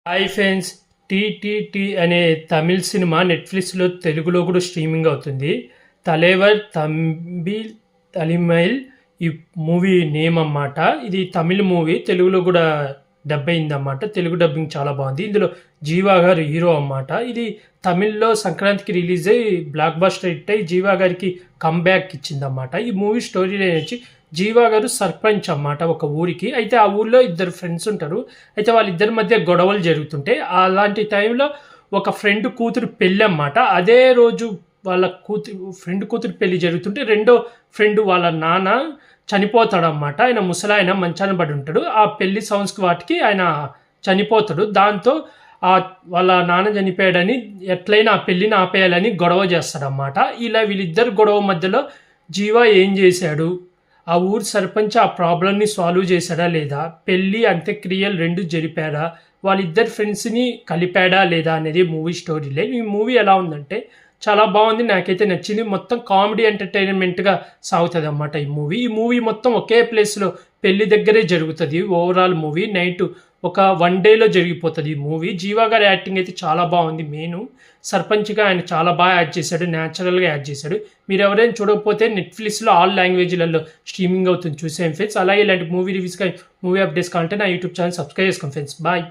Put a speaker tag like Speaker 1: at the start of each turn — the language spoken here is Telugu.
Speaker 1: హాయ్ ఫ్రెండ్స్, టీటీటీ అనే తమిళ్ సినిమా నెట్ఫ్లిక్స్లో తెలుగులో కూడా స్ట్రీమింగ్ అవుతుంది. తలేవర్ తంబిల్ తలిమైల్ ఈ మూవీ నేమ్ అన్నమాట. ఇది తమిళ్ మూవీ, తెలుగులో కూడా డబ్ అయిందన్నమాట. తెలుగు డబ్బింగ్ చాలా బాగుంది. ఇందులో జీవా గారు హీరో అన్నమాట. ఇది తమిళ్లో సంక్రాంతికి రిలీజ్ అయ్యి బ్లాక్ బస్టర్ హిట్ అయ్యి జీవా గారికి కమ్బ్యాక్ ఇచ్చిందన్నమాట. ఈ మూవీ స్టోరీ వచ్చి జీవా గారు సర్పంచ్ అన్నమాట ఒక ఊరికి. అయితే ఆ ఊళ్ళో ఇద్దరు ఫ్రెండ్స్ ఉంటారు. అయితే వాళ్ళిద్దరి మధ్య గొడవలు జరుగుతుంటే అలాంటి టైంలో ఒక ఫ్రెండ్ కూతురు పెళ్ళి అన్నమాట. అదే రోజు వాళ్ళ ఫ్రెండ్ కూతురు పెళ్లి జరుగుతుంటే రెండో ఫ్రెండ్ వాళ్ళ నాన్న చనిపోతాడన్నమాట. ఆయన ముసలాయన మంచాన పడి ఉంటాడు. ఆ పెళ్లి సౌండ్స్కి వాటికి ఆయన చనిపోతాడు. దాంతో వాళ్ళ నాన్న చనిపోయాడని ఎట్లయినా ఆ పెళ్లిని ఆపేయాలని గొడవ చేస్తాడన్నమాట. ఇలా వీళ్ళిద్దరు గొడవ మధ్యలో జీవా ఏం చేశాడు, ఆ ఊరు సర్పంచ్ ఆ ప్రాబ్లమ్ని సాల్వ్ చేశాడా లేదా, పెళ్ళి అంత్యక్రియలు రెండు జరిపాడా, వాళ్ళిద్దరు ఫ్రెండ్స్ని కలిపాడా లేదా అనేది మూవీ స్టోరీలే. ఈ మూవీ ఎలా ఉందంటే చాలా బాగుంది, నాకైతే నచ్చింది. మొత్తం కామెడీ ఎంటర్టైన్మెంట్గా సాగుతుంది అన్నమాట ఈ మూవీ మొత్తం ఒకే ప్లేస్లో పెళ్లి దగ్గరే జరుగుతుంది. ఓవరాల్ మూవీ నైట్ ఒక 1 డేలో జరిగిపోతుంది ఈ మూవీ. జీవా గారి యాక్టింగ్ అయితే చాలా బాగుంది. మెయిన్ సర్పంచ్గా ఆయన చాలా బాగా యాడ్ చేశాడు, న్యాచురల్గా యాడ్ చేశాడు. మీరు ఎవరైనా చూడకపోతే నెట్ఫ్లిక్స్లో ఆల్ లాంగ్వేజ్లలో స్ట్రీమింగ్ అవుతుంది, చూసేం ఫ్రెండ్స్. అలాగే ఇలాంటి మూవీ రివ్యూస్గా మూవీ అప్డేట్స్ కావాలంటే నా యూట్యూబ్ ఛానల్ సబ్స్క్రైబ్ చేసుకోండి ఫ్రెండ్స్. బాయ్.